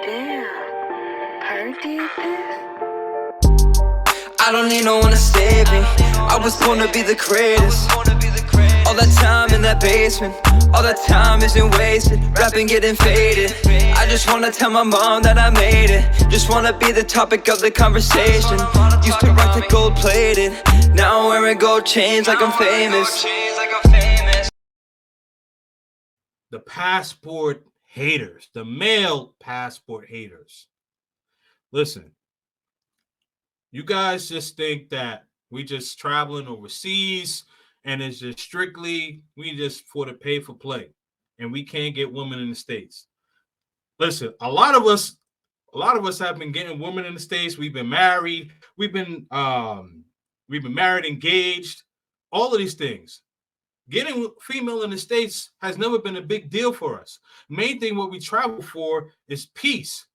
Damn, Perk did this? I don't need no one to save me. I was born to be the greatest. All that time in that basement, all that time isn't wasted. Rapping getting faded. I just wanna tell my mom that I made it. Just wanna be the topic of the conversation. Used to rock the gold plated. Now I'm wearing gold chains like I'm famous. The passport haters, the male passport haters. Listen, you guys just think that we just traveling overseas and it's just strictly, we just for the pay for play and we can't get women in the States. Listen, a lot of us have been getting women in the States. We've been married, we've been married, engaged, all of these things. Getting female in the States has never been a big deal for us. Main thing what we travel for is peace.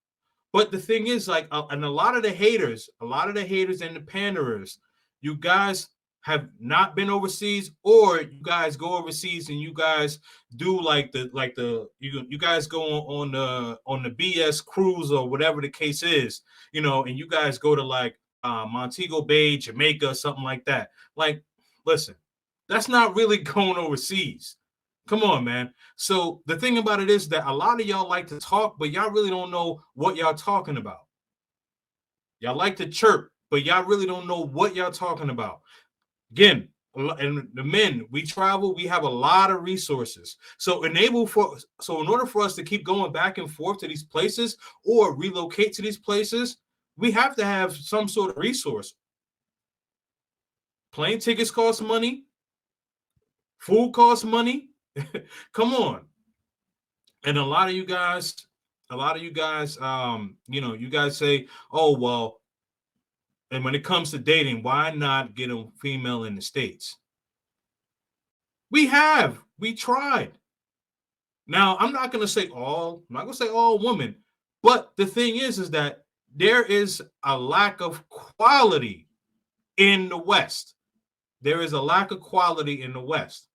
But the thing is, like, and a lot of the haters and the panderers, you guys have not been overseas, or you guys go overseas and you guys do you guys go on the BS cruise or whatever the case is, and you guys go to like Montego Bay, Jamaica, something like that. Like, listen, that's not really going overseas. Come on, man. So the thing about it is that a lot of y'all like to talk, but y'all really don't know what y'all talking about. Y'all like to chirp, but y'all really don't know what y'all talking about. Again, and the men, we travel, we have a lot of resources. So in order for us to keep going back and forth to these places or relocate to these places, we have to have some sort of resource. Plane tickets cost money. Food costs money. Come on. And a lot of you guys, you guys say, oh, well, and when it comes to dating, why not get a female in the States? We tried. Now, I'm not going to say all women, but the thing is that there is a lack of quality in the West. There is a lack of quality in the West.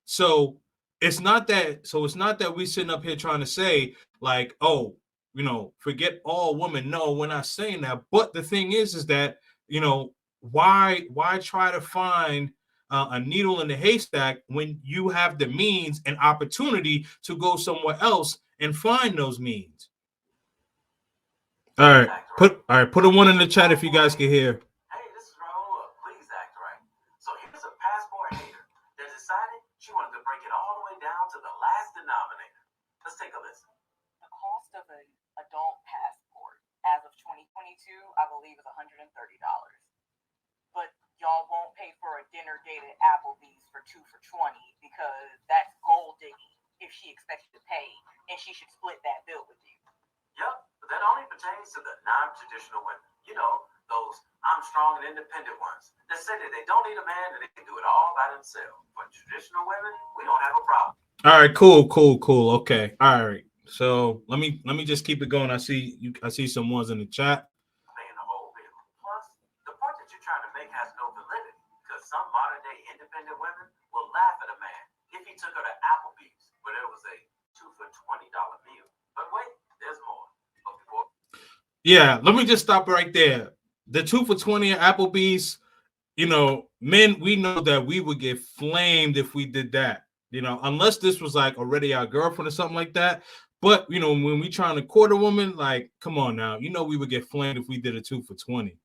So it's not that we sitting up here trying to say like, oh, forget all women. No, we're not saying that. But the thing is that, why try to find a needle in the haystack when you have the means and opportunity to go somewhere else and find those means? All right, put a one in the chat if you guys can hear. She wanted to break it all the way down to the last denominator. Let's take a listen. The cost of an adult passport as of 2022, I believe, is $130. But y'all won't pay for a dinner date at Applebee's for 2 for $20 because that's gold digging if she expects you to pay, and she should split that bill with you. Yep, but that only pertains to the non-traditional women. Those I'm strong and independent ones that say that they don't need a man and they can do it all by themselves. But traditional women, we don't have a problem. All right, cool. Okay, all right. So let me just keep it going. I see some ones in the chat. Paying the whole bill. Plus, the point that you're trying to make has no validity because some modern day independent women will laugh at a man if he took her to Applebee's, where there was a 2 for $20 meal. But wait, there's more. Yeah, let me just stop right there. The 2 for $20 at Applebee's, men, we know that we would get flamed if we did that, unless this was like already our girlfriend or something like that. But, when we trying to court a woman, like, come on now, we would get flamed if we did a 2 for $20.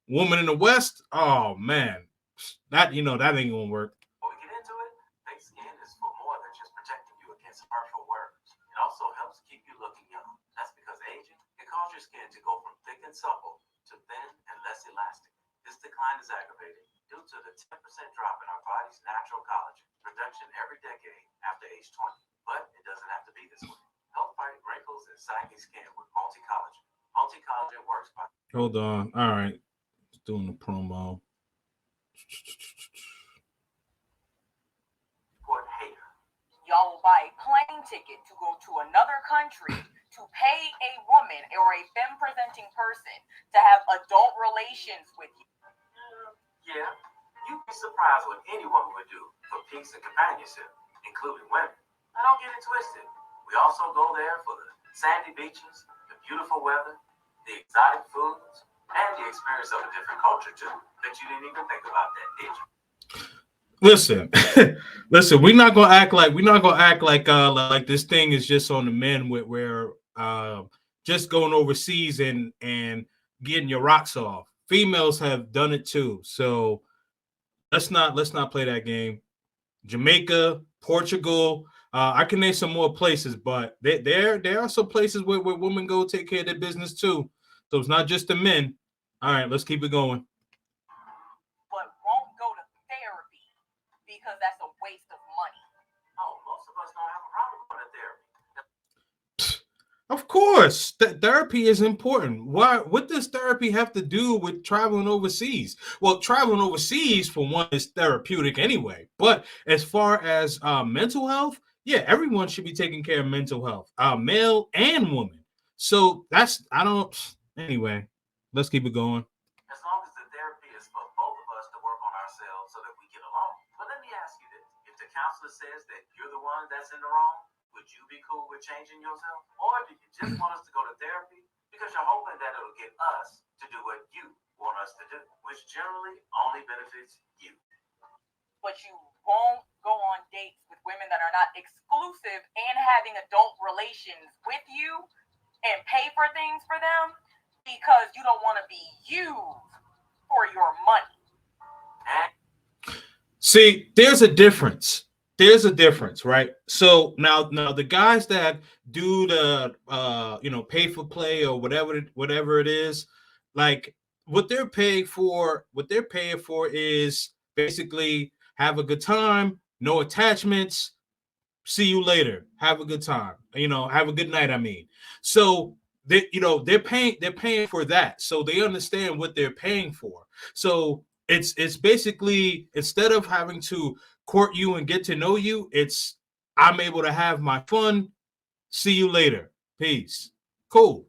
Woman in the West, oh, man, that ain't gonna work. Before we get into it, thick skin is for more than just protecting you against harmful words. It also helps keep you looking young. That's because aging can cause your skin to go from thick and supple to thin and less elastic. This decline is aggravated due to the 10% drop in our body's natural collagen production every decade after age 20. But it doesn't have to be this way. Help fight wrinkles and saggy skin with multi-collagen. Multi-collagen works by... Hold on. All right. Doing the promo. Y'all will buy a plane ticket to go to another country to pay a woman or a femme-presenting person to have adult relations with you. Yeah, you'd be surprised what any woman would do for peace and companionship, including women. Now don't get it twisted. We also go there for the sandy beaches, the beautiful weather, the exotic foods, and the experience of a different culture too. That you didn't even think about that, did you? Listen, listen. We're not gonna act like this thing is just on the men with where just going overseas and getting your rocks off. Females have done it too. So let's not play that game. Jamaica, Portugal. I can name some more places, but there are some places where women go take care of their business too. So it's not just the men. All right, let's keep it going. But won't go to therapy because that's a waste of money. Oh, most of us don't have a problem going to therapy. Of course, therapy is important. Why? What does therapy have to do with traveling overseas? Well, traveling overseas, for one, is therapeutic anyway. But as far as mental health, yeah, everyone should be taking care of mental health, male and woman. So that's I don't. Anyway, let's keep it going. As long as the therapy is for both of us to work on ourselves so that we get along. But let me ask you this. If the counselor says that you're the one that's in the wrong, would you be cool with changing yourself? Or do you just want us to go to therapy because you're hoping that it'll get us to do what you want us to do, which generally only benefits you? But you won't go on dates with women that are not exclusive and having adult relations with you and pay for things for them because you don't want to be used for your money. See, there's a difference. There's a difference, right? So now the guys that do the pay for play or whatever it is, like what they're paying for is basically have a good time, no attachments, see you later, have a good time, have a good night, I mean. So they're paying for that, so they understand what they're paying for. So it's basically, instead of having to court you and get to know you, it's I'm able to have my fun, see you later, peace, cool.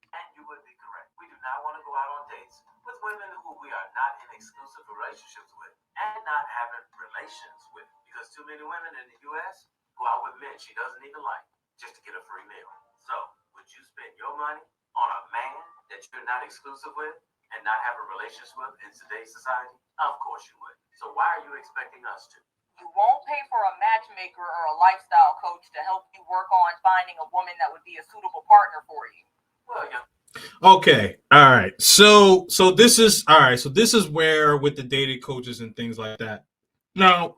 And you would be correct. We do not want to go out on dates with women who we are not in exclusive relationships with and not having relations with. Because too many women in the U.S. go out with men she doesn't even like just to get a free meal. So, would you spend your money on a man that you're not exclusive with and not have a relationship with in today's society? Of course you would. So, why are you expecting us to? You won't pay for a matchmaker or a lifestyle coach to help you work on finding a woman that would be a suitable partner for you. Well, yeah. Okay, all right. So this is all right. So this is where with the dating coaches and things like that. Now,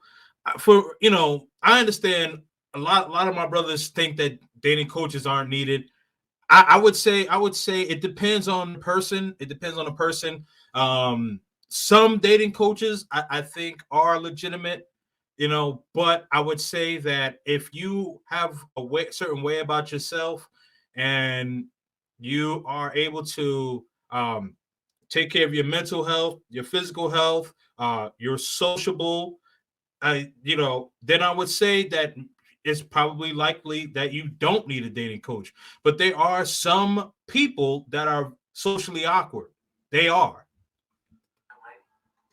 for I understand a lot of my brothers think that dating coaches aren't needed. I would say it depends on the person. It depends on the person. Some dating coaches I think are legitimate, but I would say that if you have certain way about yourself and you are able to take care of your mental health, your physical health, you're sociable, then I would say that it's probably likely that you don't need a dating coach. But there are some people that are socially awkward. They are.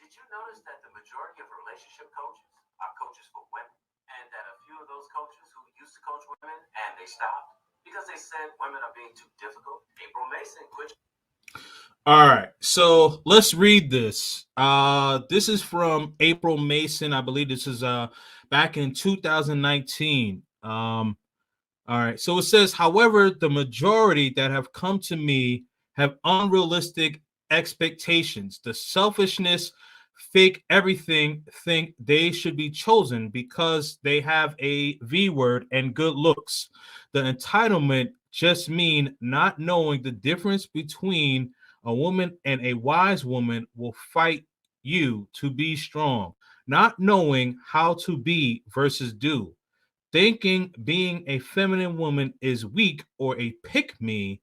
Did you notice that the majority of relationship coaches are coaches for women? And that a few of those coaches who used to coach women and they stopped because they said women are being too difficult? April Mason quit. All right. So let's read this. This is from April Mason. I believe this is back in 2019. All right. So it says, however, the majority that have come to me have unrealistic expectations. The selfishness, fake everything, think they should be chosen because they have a V word and good looks. The entitlement just mean not knowing the difference between a woman and a wise woman will fight you to be strong, not knowing how to be versus do, thinking being a feminine woman is weak or a pick me,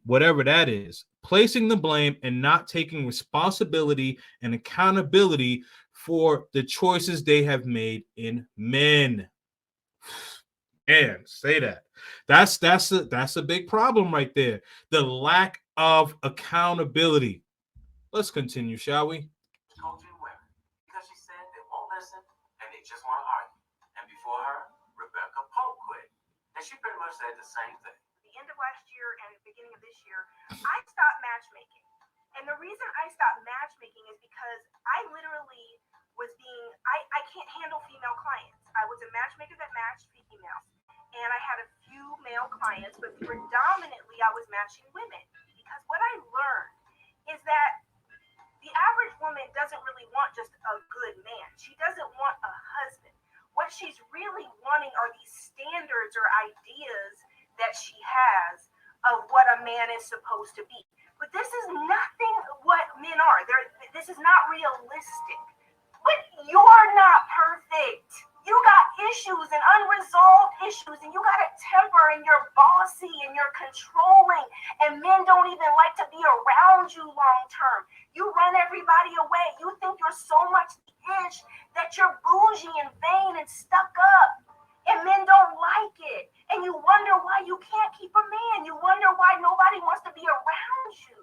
whatever that is, placing the blame and not taking responsibility and accountability for the choices they have made in men. And say that. That's a big problem right there. The lack of accountability. Let's continue, shall we? Coaching women because she said they won't listen and they just want to argue. And before her, Rebecca Pope quit. And she pretty much said the same thing. The end of last year and the beginning of this year, I stopped matchmaking. And the reason I stopped matchmaking is because I literally was I can't handle female clients. I was a matchmaker that matched females. And I had a few male clients, but predominantly I was matching women. Because what I learned is that the average woman doesn't really want just a good man. She doesn't want a husband. What she's really wanting are these standards or ideas that she has of what a man is supposed to be. But this is nothing what men are. This is not realistic. But you're not perfect. You got issues and unresolved issues, and you got a temper, and you're bossy, and you're controlling, and men don't even like to be around you long term. You run everybody away. You think you're so much the ish that you're bougie and vain and stuck up, and men don't like it. And you wonder why you can't keep a man. You wonder why nobody wants to be around you.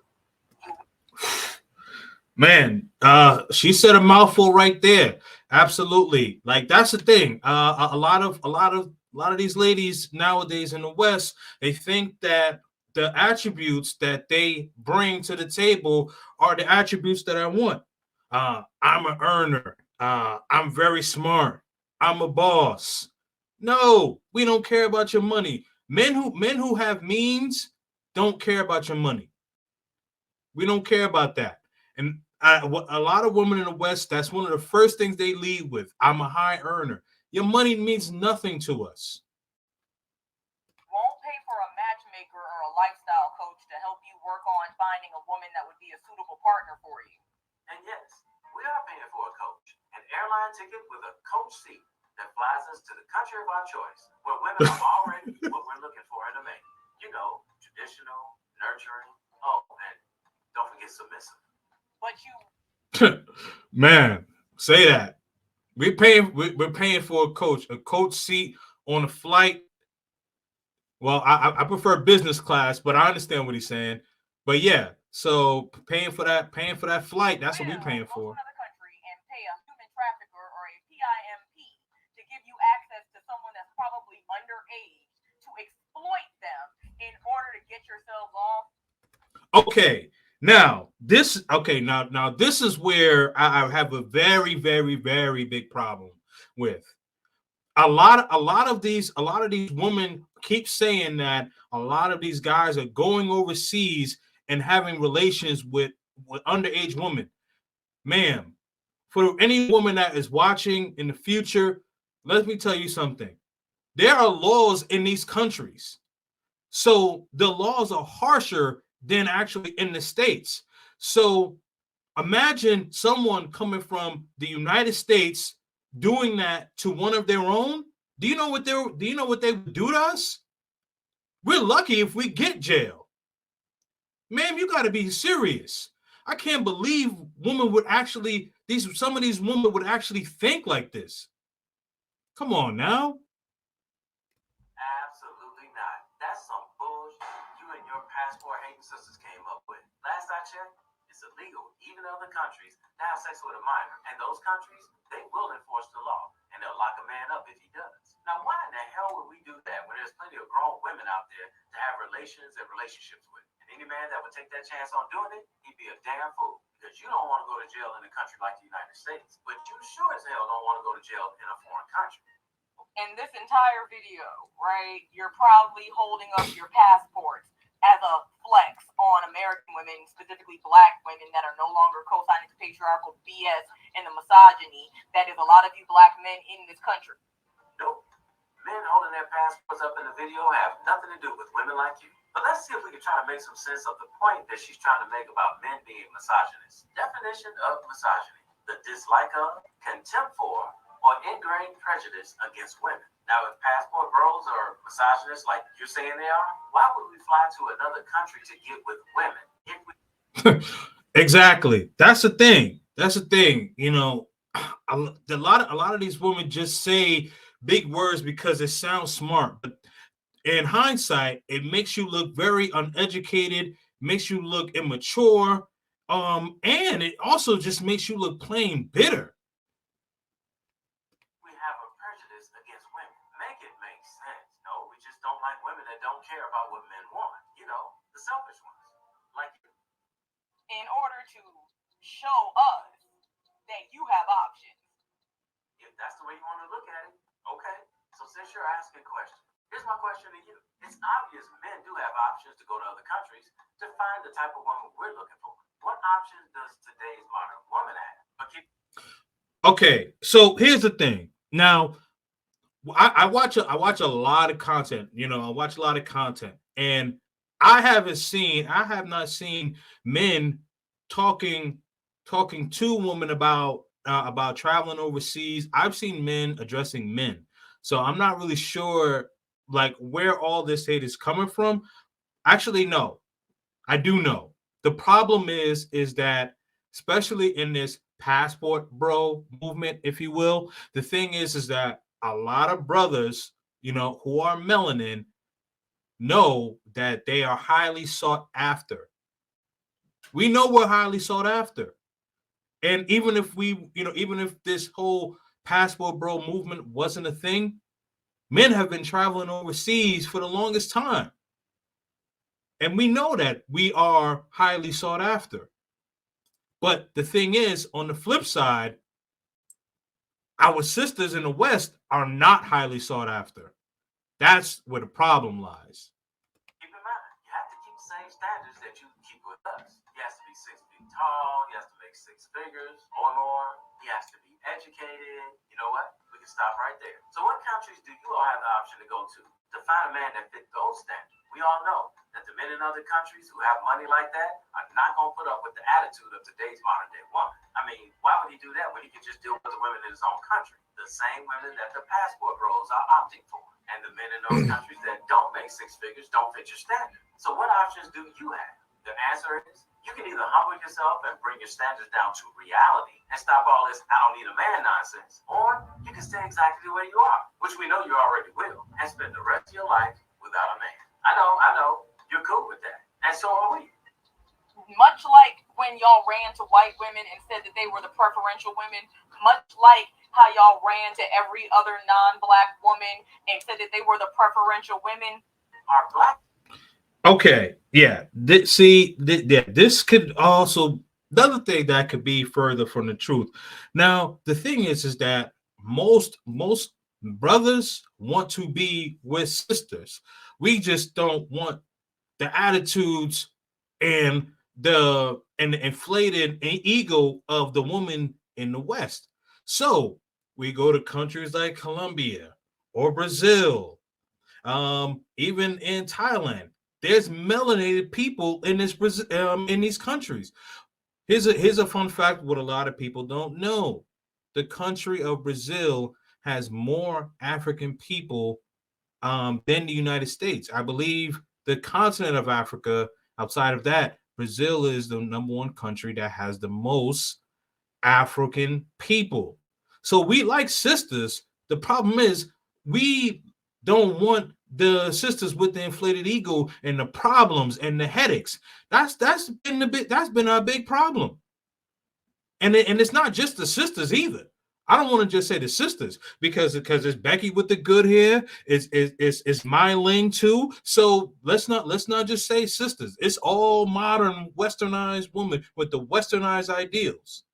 Man, she said a mouthful right there. Absolutely. Like, that's the thing. A lot of these ladies nowadays in the West, they think that the attributes that they bring to the table are the attributes that I want. I'm an earner. I'm very smart. I'm a boss. No, we don't care about your money. Men who have means don't care about your money. We don't care about that. And a lot of women in the West, that's one of the first things they lead with. I'm a high earner. Your money means nothing to us. Won't pay for a matchmaker or a lifestyle coach to help you work on finding a woman that would be a suitable partner for you. And yes, we are paying for a coach, an airline ticket with a coach seat that flies us to the country of our choice, where women are already what we're looking for in a man. You know, traditional, nurturing, and don't forget submissive. But you Man, say that. We're paying for a coach seat on a flight. Well, I prefer business class, but I understand what he's saying. But yeah, so paying for that flight, that's what we're paying for. Another country and pay a human trafficker or a PIMP to give you access to someone that's probably underage to exploit them in order to get yourselves off. Okay. Now this is where I have a very, very, very big problem with. A lot of these women keep saying that a lot of these guys are going overseas and having relations with underage women. Ma'am, for any woman that is watching in the future, let me tell you something. There are laws in these countries. So the laws are harsher than actually in the States. So imagine someone coming from the United States doing that to one of their own. Do you know what they would do to us? We're lucky if we get jail. Ma'am, you got to be serious. I can't believe some of these women would actually think like this. Come on now. Absolutely not. That's some bullshit you and your passport hating sisters came up with. Last I checked, it's illegal, even in other countries, to have sex with a minor. And those countries, they will enforce the law, and they'll lock a man up if he does. Now, why in the hell would we do that when there's plenty of grown women out there to have relations and relationships with? And any man that would take that chance on doing it, he'd be a damn fool. Because you don't want to go to jail in a country like the United States, but you sure as hell don't want to go to jail in a foreign country. In this entire video, right, you're probably holding up your passports as a flex on American women, specifically black women that are no longer co-signing to patriarchal BS and the misogyny that is a lot of you black men in this country. Nope. Men holding their passports up in the video have nothing to do with women like you. But let's see if we can try to make some sense of the point that she's trying to make about men being misogynists. Definition of misogyny: the dislike of, contempt for, or ingrained prejudice against women. Now, if passport bros are misogynists like you're saying they are, why would we fly to another country to get with women? Exactly. That's the thing. You know, a lot of these women just say big words because it sounds smart, but in hindsight, it makes you look very uneducated, makes you look immature, and it also just makes you look plain bitter. We have a prejudice against women. Make it make sense. No, we just don't care about what men want, you know, the selfish ones, like you. In order to show us that you have options. If that's the way you want to look at it, okay. So since you're asking questions, here's my question to you. It's obvious men do have options to go to other countries to find the type of woman we're looking for. What options does today's modern woman have? Okay, so here's the thing. Now, I watch a lot of content. You know, I watch a lot of content, and I have not seen men talking to women about traveling overseas. I've seen men addressing men, so I'm not really sure like where all this hate is coming from. Actually, no, I do know. The problem is that especially in this passport bro movement, if you will, the thing is that a lot of brothers, you know, who are melanin know that they are highly sought after. We know we're highly sought after. And even if even if this whole passport bro movement wasn't a thing, men have been traveling overseas for the longest time. And we know that we are highly sought after. But the thing is, on the flip side, our sisters in the West are not highly sought after. That's where the problem lies. Keep in mind, you have to keep the same standards that you keep with us. He has to be 6 feet tall. He has to make 6 figures or more. He has to be educated. You know what? We can stop right there. So what countries do you all have the option to go to find a man that fit those standards? We all know that the men in other countries who have money like that are not going to put up with the attitude of today's modern day woman. I mean, why would he do that when he could just deal with the women in his own country? The same women that the passport bros are opting for. And the men in those countries that don't make 6 figures don't fit your standard. So what options do you have? The answer is you can either humble yourself and bring your standards down to reality and stop all this I don't need a man nonsense. Or you can stay exactly where you are, which we know you already will, and spend the rest of your life without a man. I know, you're cool with that. And so are we. Much like when y'all ran to white women and said that they were the preferential women, much like how y'all ran to every other non-black woman and said that they were the preferential women, are black. Okay, yeah. This could also, the other thing that could be further from the truth. Now, the thing is that most brothers want to be with sisters. We just don't want the attitudes and the inflated ego of the woman in the West. So we go to countries like Colombia or Brazil, even in Thailand. There's melanated people in in these countries. Here's a fun fact: what a lot of people don't know: the country of Brazil has more African people than the United States. I believe the continent of Africa, outside of that, Brazil is the #1 country that has the most African people. So we like sisters. The problem is we don't want the sisters with the inflated ego and the problems and the headaches. That's been our big problem. And it's not just the sisters either. I don't want to just say the sisters because it's Becky with the good hair. It's Mai Ling too. So let's not just say sisters. It's all modern westernized women with the westernized ideals.